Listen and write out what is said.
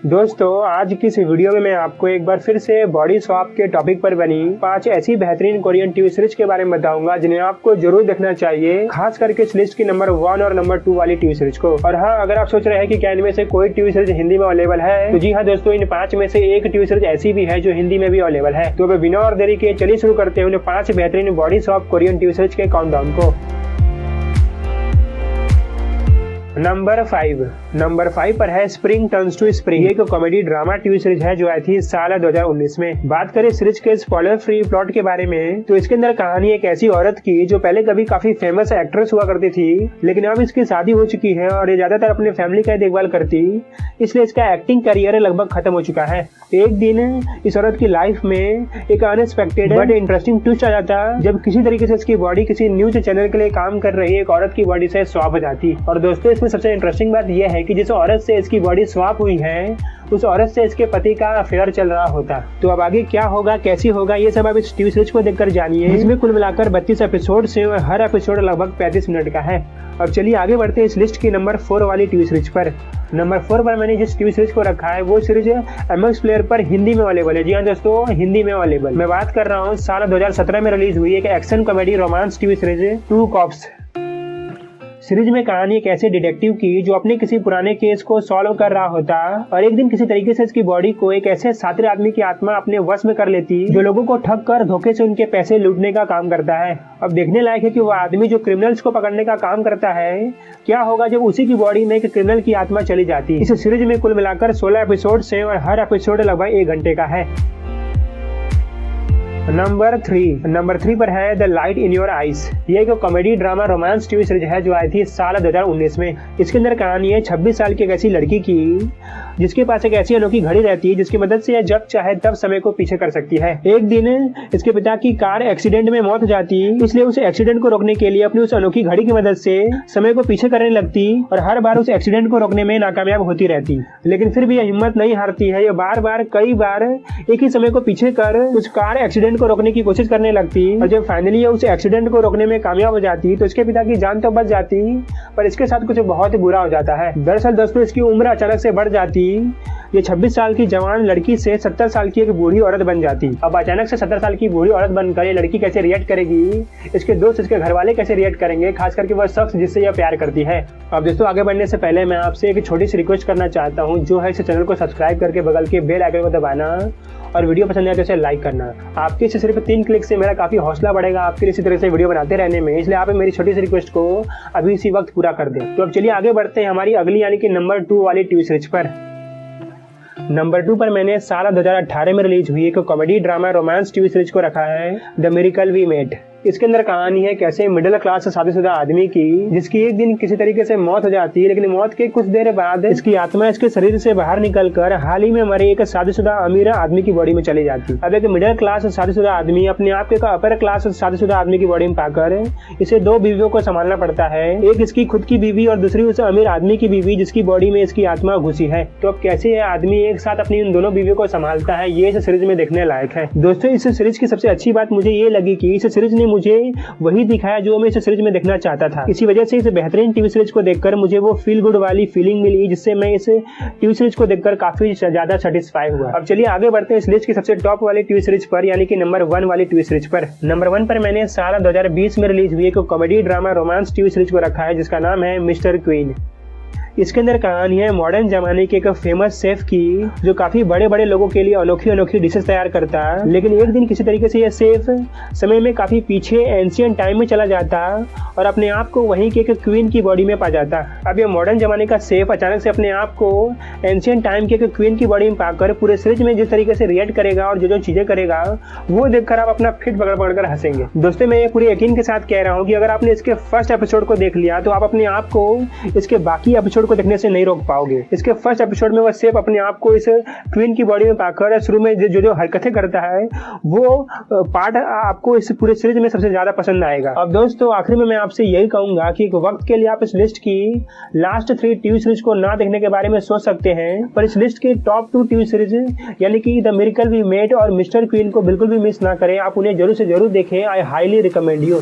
दोस्तों आज की इस वीडियो में मैं आपको एक बार फिर से बॉडी स्वैप के टॉपिक पर बनी 5 ऐसी बेहतरीन कोरियन टीवी सीरीज के बारे में बताऊंगा जिन्हें आपको जरूर देखना चाहिए, खास करके इस लिस्ट की नंबर 1 और नंबर 2 वाली टीवी सीरीज को। और हाँ, अगर आप सोच रहे हैं कि क्या इनमें से कोई टीवी सीरीज हिंदी में अवेलेबल है, तो जी हाँ दोस्तों, इन 5 में से एक टीवी सीरीज ऐसी भी है जो हिंदी में भी अवेलेबल है। तो अब बिना और देरी के चलिए शुरू करते हैं उन 5 बेहतरीन body swap Korean TV series के काउंटडाउन को। नंबर 5 पर है स्प्रिंग टर्न्स टू स्प्रिंग। ये एक कॉमेडी ड्रामा टीवी सीरीज है जो आई थी साल 2019 में। बात करें सीरीज के स्पॉइलर फ्री प्लॉट के बारे में, तो इसके अंदर कहानी एक ऐसी औरत की जो पहले कभी काफी फेमस एक्ट्रेस हुआ करती थी, लेकिन अब इसकी शादी हो चुकी है और ये ज्यादातर अपने फैमिली का देखभाल करती, इसलिए इसका एक्टिंग करियर लगभग खत्म हो चुका है। एक दिन इस औरत की लाइफ में एक अनएक्सपेक्टेड बट इंटरेस्टिंग ट्विस्ट आ जाता, जब किसी तरीके से इसकी बॉडी किसी न्यूज चैनल के लिए काम कर रही एक औरत की बॉडी से स्वैप हो जाती। और दोस्तों इसमें सबसे इंटरेस्टिंग बात यह है कि जिस औरत से इसकी बॉडी स्वैप हुई है, उस औरत से इसके पति का अफेयर चल रहा होता। तो अब आगे क्या होगा, कैसी होगा, ये सब आप इस टीवी सीरीज को देखकर जानिए। इसमें कुल मिलाकर 32 एपिसोड से और हर एपिसोड लगभग 35 मिनट का है। अब चलिए आगे बढ़ते हैं इस लिस्ट की नंबर 4 वाली टीवी सीरीज पर। नंबर 4 पर मैंने जिस टीवी सीरीज को रखा है वो सीरीज MX प्लेयर पर हिंदी में अवेलेबल है। जी हाँ दोस्तों, हिंदी में अवेलेबल। मैं बात कर रहा हूँ साल 2017 में रिलीज हुई एक action comedy romance TV series Two Cops. Series में कहानी एक ऐसे डिटेक्टिव की जो अपने किसी पुराने केस को सॉल्व कर रहा होता और एक दिन किसी तरीके से इसकी बॉडी को एक ऐसे शातिर आदमी की आत्मा अपने वश में कर लेती जो लोगों को ठग कर धोखे से उनके पैसे लूटने का काम करता है। अब देखने लायक है कि वो आदमी जो क्रिमिनल्स को पकड़ने का काम करता है, क्या होगा जब उसी की बॉडी में एक क्रिमिनल की आत्मा चली जाती। इस सीरीज में कुल मिलाकर 16 एपिसोड है और हर एपिसोड लगभग 1 घंटे का है। नंबर 3 पर है the light in your eyes. ये एक comedy drama romance TV series है जो आई थी साल 2019 में। इसके अंदर कहानी है 26 साल की एक ऐसी लड़की की जिसके पास एक ऐसी अनोखी घड़ी रहती है जिसकी मदद से यह जब चाहे तब समय को पीछे कर सकती है। एक दिन इसके पिता की कार एक्सीडेंट में मौत हो जाती, इसलिए उस एक्सीडेंट को रोकने के लिए अपनी उस अनोखी घड़ी की मदद से समय को पीछे करने लगती और हर बार उस एक्सीडेंट को रोकने में नाकामयाब होती रहती। लेकिन फिर भी यह हिम्मत नहीं हारती है। यह कई बार एक ही समय को पीछे कर उस कार एक्सीडेंट को रोकने की कोशिश करने लगती और जब फाइनली उस एक्सीडेंट को रोकने में कामयाब हो जाती तो इसके पिता की जान तो बच जाती, पर इसके साथ कुछ बहुत ही बुरा हो जाता है। दरअसल दोस्तों इसकी उम्र अचानक से बढ़ जाती। ये 26 साल की जवान लड़की से 70 साल की एक बूढ़ी औरत बन जाती। अब अचानक से 70 साल की बूढ़ी औरत बनकर ये लड़की कैसे रिएक्ट करेगी, इसके दोस्त, इसके घर वाले कैसे रिएक्ट करेंगे, खास करके वह शख्स जिससे यह प्यार करती है। अब दोस्तों आगे बढ़ने से पहले मैं आपसे एक छोटी सी रिक्वेस्ट करना चाहता हूँ, जो है इस चैनल को सब्सक्राइब करके बगल के बेल आइकन को दबाना और वीडियो पसंद आए तो इसे लाइक करना। आपके से सिर्फ 3 क्लिक से मेरा काफी हौसला बढ़ेगा आपके लिए इसी तरह से वीडियो बनाते रहने में, इसलिए आप मेरी छोटी सी रिक्वेस्ट को अभी इसी वक्त पूरा कर दें। तो अब चलिए आगे बढ़ते हैं हमारी अगली यानी कि नंबर 2 वाली टीवी सीरीज पर। नंबर 2 पर मैंने साल 2018 में रिलीज हुई एक comedy drama romance TV series को रखा है द मिरेकल वी मेट। इसके अंदर कहानी है कैसे मिडिल क्लास शादीशुदा आदमी की जिसकी एक दिन किसी तरीके से मौत हो जाती है, लेकिन मौत के कुछ देर बाद इसकी आत्मा इसके शरीर से बाहर निकलकर हाल ही में मरे एक शादीशुदा अमीर आदमी की बॉडी में चली जाती। अब एक मिडिल क्लास शादीशुदा आदमी अपने आप के अपर क्लास शादीशुदा आदमी की बॉडी में पाकर इसे 2 बीवियों को संभालना पड़ता है, एक इसकी खुद की बीवी और दूसरी उस अमीर आदमी की बीवी जिसकी बॉडी में इसकी आत्मा घुसी है। तो अब कैसे यह आदमी एक साथ अपनी उन दोनों बीवियों को संभालता है, ये इस सीरीज में देखने लायक है। दोस्तों इस सीरीज की सबसे अच्छी बात मुझे ये लगी कि इस सीरीज ने मुझे वही दिखाया जो मैं इस सीरीज में देखना चाहता था। इसी वजह से इस बेहतरीन टीवी सीरीज को देखकर मुझे वो फील गुड वाली फीलिंग मिली, जिससे मैं इस टीवी सीरीज को देखकर काफी ज्यादा सेटिस्फाई हुआ। अब चलिए आगे बढ़ते हैं इस लिस्ट की सबसे टॉप वाली टीवी सीरीज पर, यानी कि नंबर 1 वाली टीवी सीरीज पर। नंबर 1 पर मैंने साल 2020 में रिलीज हुई एक comedy drama romance TV series को रखा है जिसका नाम है मिस्टर क्वीन। इसके अंदर कहानी है मॉडर्न जमाने के एक फेमस शेफ की जो काफी बड़े बड़े लोगों के लिए अनोखी डिशेस तैयार करता, लेकिन एक दिन किसी तरीके से यह शेफ समय में काफी पीछे एंशियंट टाइम में चला जाता और अपने आप को वहीं के एक क्वीन की बॉडी में पा जाता। अब यह मॉडर्न जमाने का शेफ अचानक से अपने आप को एंशियंट टाइम के एक क्वीन की बॉडी में पाकर पूरे सीरीज में जिस तरीके से रिएक्ट करेगा और जो चीजें करेगा वो देखकर आप अपना फिट पकड़ हंसेंगे। दोस्तों मैं ये पूरे यकीन के साथ कह रहा हूँ कि अगर आपने इसके फर्स्ट एपिसोड को देख लिया तो आप अपने आप को इसके बाकी एपिसोड को देखने से नहीं रोक पाओगे। इसके फर्स्ट एपिसोड में वह शेफ अपने आप को इस क्वीन की बॉडी में पाकर शुरू में जो हरकतें करता है वो पार्ट आपको इस पूरे सीरीज में सबसे ज्यादा पसंद आएगा। अब दोस्तों आखिर में मैं आपसे यही कहूंगा कि एक वक्त के लिए आप इस लिस्ट की लास्ट 3 टीवी सीरीज को ना देखने के बारे में सोच सकते हैं, पर इस लिस्ट के टॉप 2 टीवी सीरीज यानी कि द मिरेकल वी मेट और मिस्टर क्वीन को बिल्कुल भी मिस ना करें। आप उन्हें जरूर से जरूर देखें। I highly recommend you.